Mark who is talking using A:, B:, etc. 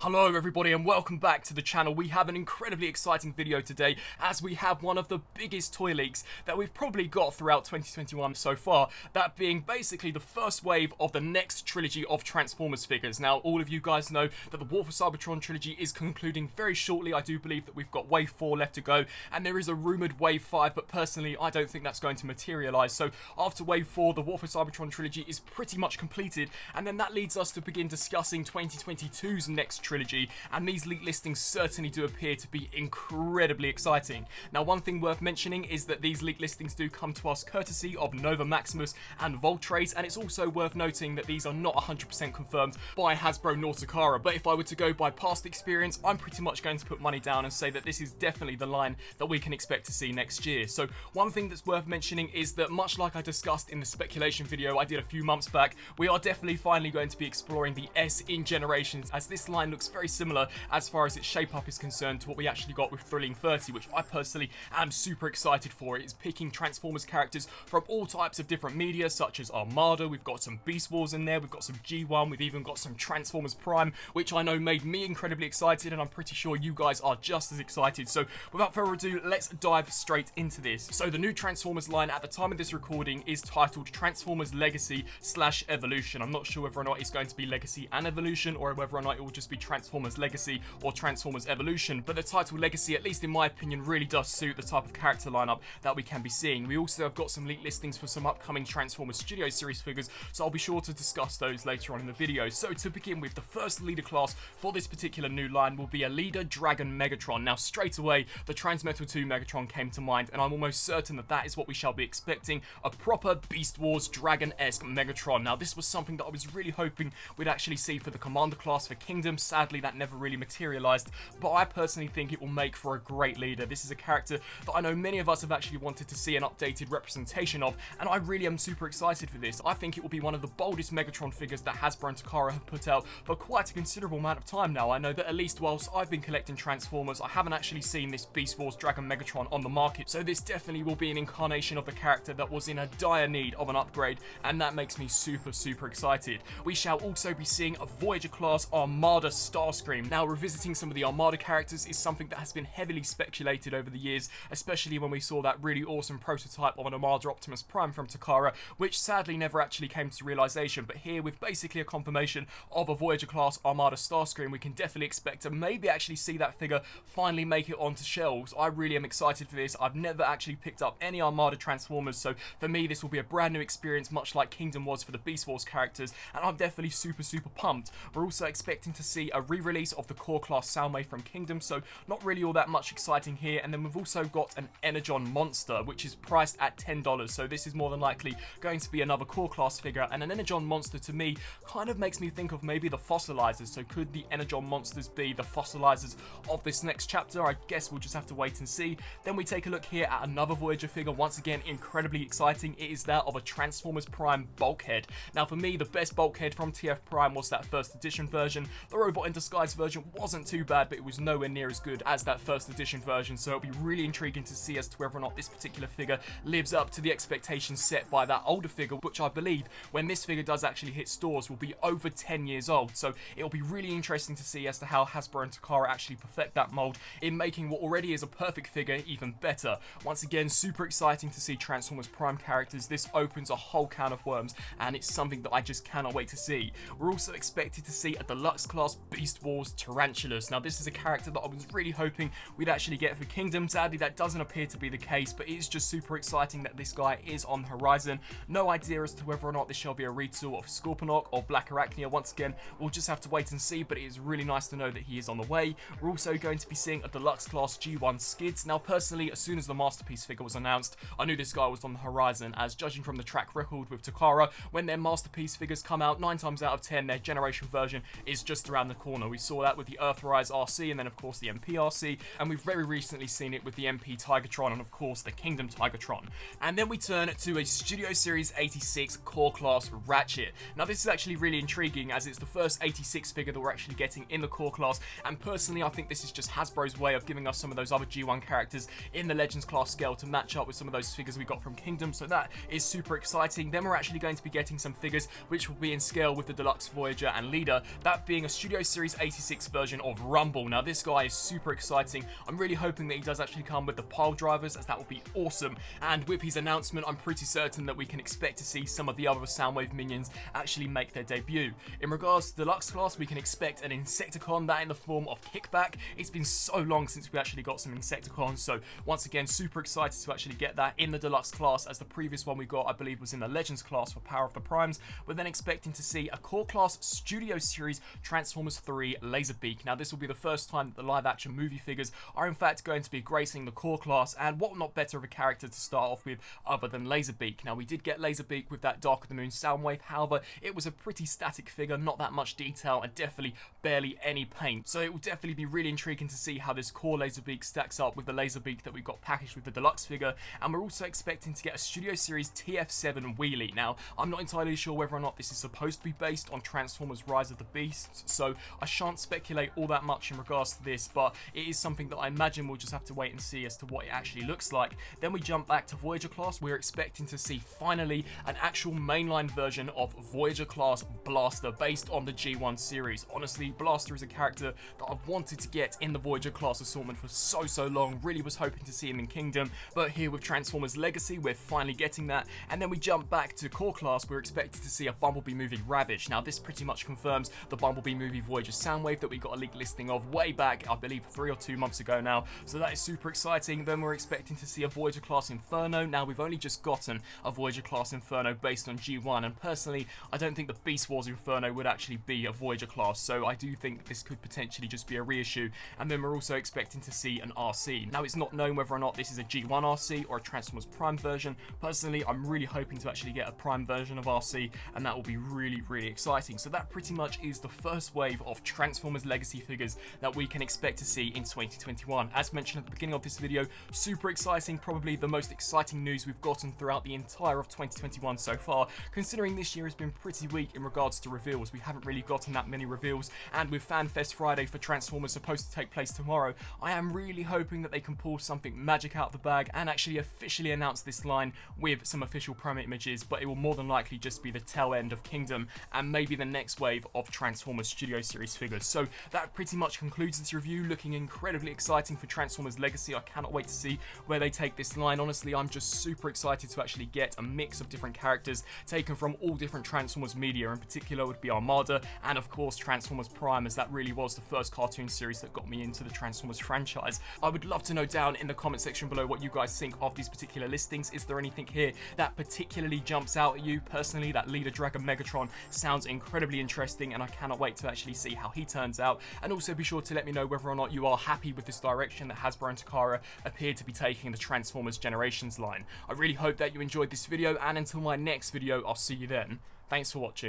A: Hello everybody and welcome back to the channel. We have an incredibly exciting video today as we have one of the biggest toy leaks that we've probably got throughout 2021 so far, that being basically the first wave of the next trilogy of Transformers figures. Now all of you guys know that the War for Cybertron trilogy is concluding very shortly. I do believe that we've got wave 4 left to go and there is a rumoured wave 5, but personally I don't think that's going to materialise. So after wave 4 the War for Cybertron trilogy is pretty much completed, and then that leads us to begin discussing 2022's next trilogy, and these leak listings certainly do appear to be incredibly exciting. Now one thing worth mentioning is that these leak listings do come to us courtesy of Nova Maximus and Voltrace, and it's also worth noting that these are not 100% confirmed by Hasbro nor Takara, but if I were to go by past experience, I'm pretty much going to put money down and say that this is definitely the line that we can expect to see next year. So one thing that's worth mentioning is that, much like I discussed in the speculation video I did a few months back, we are definitely finally going to be exploring the S in Generations, as this line looks very similar as far as its shape up is concerned to what we actually got with Thrilling 30, which I personally am super excited for. It is picking Transformers characters from all types of different media, such as Armada, we've got some Beast Wars in there, we've got some G1, we've even got some Transformers Prime, which I know made me incredibly excited, and I'm pretty sure you guys are just as excited. So without further ado, let's dive straight into this. So the new Transformers line at the time of this recording is titled Transformers Legacy / Evolution. I'm not sure whether or not it's going to be Legacy and Evolution, or whether or not it will just be Transformers Legacy or Transformers Evolution, but the title Legacy, at least in my opinion, really does suit the type of character lineup that we can be seeing. We also have got some leak listings for some upcoming Transformers Studio Series figures, so I'll be sure to discuss those later on in the video. So to begin with, the first leader class for this particular new line will be a Leader Dragon Megatron. Now straight away, the Transmetal 2 Megatron came to mind, and I'm almost certain that that is what we shall be expecting, a proper Beast Wars Dragon-esque Megatron. Now this was something that I was really hoping we'd actually see for the Commander class for Kingdom. Sadly that never really materialized, but I personally think it will make for a great leader. This is a character that I know many of us have actually wanted to see an updated representation of, and I really am super excited for this. I think it will be one of the boldest Megatron figures that Hasbro and Takara have put out for quite a considerable amount of time now. I know that at least whilst I've been collecting Transformers, I haven't actually seen this Beast Wars Dragon Megatron on the market, so this definitely will be an incarnation of the character that was in a dire need of an upgrade, and that makes me super excited. We shall also be seeing a Voyager class Armada Starscream. Now revisiting some of the Armada characters is something that has been heavily speculated over the years, especially when we saw that really awesome prototype of an Armada Optimus Prime from Takara, which sadly never actually came to realization. But here, with basically a confirmation of a Voyager class Armada Starscream, we can definitely expect to maybe actually see that figure finally make it onto shelves. I really am excited for this. I've never actually picked up any Armada Transformers, so for me this will be a brand new experience, much like Kingdom was for the Beast Wars characters, and I'm definitely super pumped. We're also expecting to see a re-release of the core class Salme from Kingdom, so not really all that much exciting here. And then we've also got an Energon Monster, which is priced at $10, so this is more than likely going to be another core class figure. And an Energon Monster to me kind of makes me think of maybe the Fossilizers, so could the Energon Monsters be the Fossilizers of this next chapter? I guess we'll just have to wait and see. Then we take a look here at another Voyager figure, once again incredibly exciting. It is that of a Transformers Prime Bulkhead. Now for me, the best Bulkhead from TF Prime was that first edition version. The Robot in Disguise version wasn't too bad, but it was nowhere near as good as that first edition version, so it'll be really intriguing to see as to whether or not this particular figure lives up to the expectations set by that older figure, which I believe, when this figure does actually hit stores, will be over 10 years old. So it'll be really interesting to see as to how Hasbro and Takara actually perfect that mold in making what already is a perfect figure even better. Once again, super exciting to see Transformers Prime characters. This opens a whole can of worms, and it's something that I just cannot wait to see. We're also expected to see a deluxe class Beast Wars Tarantulas. Now this is a character that I was really hoping we'd actually get for Kingdom. Sadly that doesn't appear to be the case, but it is just super exciting that this guy is on the horizon. No idea as to whether or not this shall be a retool of Scorponok or Black Arachnia. Once again, we'll just have to wait and see, but it is really nice to know that he is on the way. We're also going to be seeing a deluxe class G1 Skids. Now personally, as soon as the Masterpiece figure was announced, I knew this guy was on the horizon, as judging from the track record with Takara, when their Masterpiece figures come out, 9 times out of 10 their generation version is just around the corner. We saw that with the Earthrise RC, and then of course the MP RC, and we've very recently seen it with the MP Tigatron, and of course the Kingdom Tigatron. And then we turn to a Studio Series 86 core class Ratchet. Now this is actually really intriguing, as it's the first 86 figure that we're actually getting in the core class, and personally I think this is just Hasbro's way of giving us some of those other G1 characters in the Legends class scale to match up with some of those figures we got from Kingdom, so that is super exciting. Then we're actually going to be getting some figures which will be in scale with the Deluxe Voyager and Leader, that being a Studio Series 86 version of Rumble. Now this guy is super exciting. I'm really hoping that he does actually come with the pile drivers, as that would be awesome. And with his announcement, I'm pretty certain that we can expect to see some of the other Soundwave minions actually make their debut. In regards to the Deluxe class, we can expect an Insecticon, that in the form of Kickback. It's been so long since we actually got some Insecticons, so once again, super excited to actually get that in the Deluxe class, as the previous one we got, I believe, was in the Legends class for Power of the Primes. We're then expecting to see a Core Class Studio Series Transformers 3 Laserbeak. Now this will be the first time that the live action movie figures are in fact going to be gracing the Core Class, and what not better of a character to start off with other than Laserbeak. Now we did get Laserbeak with that Dark of the Moon Soundwave, however it was a pretty static figure, not that much detail and definitely barely any paint, so it will definitely be really intriguing to see how this core Laserbeak stacks up with the Laserbeak that we got packaged with the Deluxe figure. And we're also expecting to get a Studio Series TF7 wheelie. Now I'm not entirely sure whether or not this is supposed to be based on Transformers Rise of the Beasts, so I shan't speculate all that much in regards to this, but it is something that I imagine we'll just have to wait and see as to what it actually looks like. Then we jump back to Voyager class. We're expecting to see finally an actual mainline version of Voyager class Blaster based on the G1 series. Honestly, Blaster is a character that I've wanted to get in the Voyager class assortment for so long. Really was hoping to see him in Kingdom, but here with Transformers Legacy, we're finally getting that. And then we jump back to Core class. We're expected to see a Bumblebee movie Ravage. Now this pretty much confirms the Bumblebee movie Voyager Soundwave that we got a leak listing of way back, I believe 3 or 2 months ago now, so that is super exciting. Then we're expecting to see a Voyager class Inferno. Now we've only just gotten a Voyager class Inferno based on G1, and personally I don't think the Beast Wars Inferno would actually be a Voyager class, so I do think this could potentially just be a reissue. And then we're also expecting to see an RC. Now it's not known whether or not this is a G1 RC or a Transformers Prime version. Personally, I'm really hoping to actually get a Prime version of RC, and that will be really exciting. So that pretty much is the first wave of Transformers Legacy figures that we can expect to see in 2021. As mentioned at the beginning of this video, super exciting, probably the most exciting news we've gotten throughout the entire of 2021 so far, considering this year has been pretty weak in regards to reveals. We haven't really gotten that many reveals, and with FanFest Friday for Transformers supposed to take place tomorrow, I am really hoping that they can pull something magic out of the bag and actually officially announce this line with some official promo images, but it will more than likely just be the tail end of Kingdom and maybe the next wave of Transformers Studio Series figures. So that pretty much concludes this review, looking incredibly exciting for Transformers Legacy. I cannot wait to see where they take this line. Honestly, I'm just super excited to actually get a mix of different characters taken from all different Transformers media. In particular would be Armada and of course Transformers Prime, as that really was the first cartoon series that got me into the Transformers franchise. I would love to know down in the comment section below what you guys think of these particular listings. Is there anything here that particularly jumps out at you? Personally, that Leader Dragon Megatron sounds incredibly interesting, and I cannot wait to actually see how he turns out. And also be sure to let me know whether or not you are happy with this direction that Hasbro and Takara appear to be taking the Transformers Generations line. I really hope that you enjoyed this video, and until my next video, I'll see you then. Thanks for watching.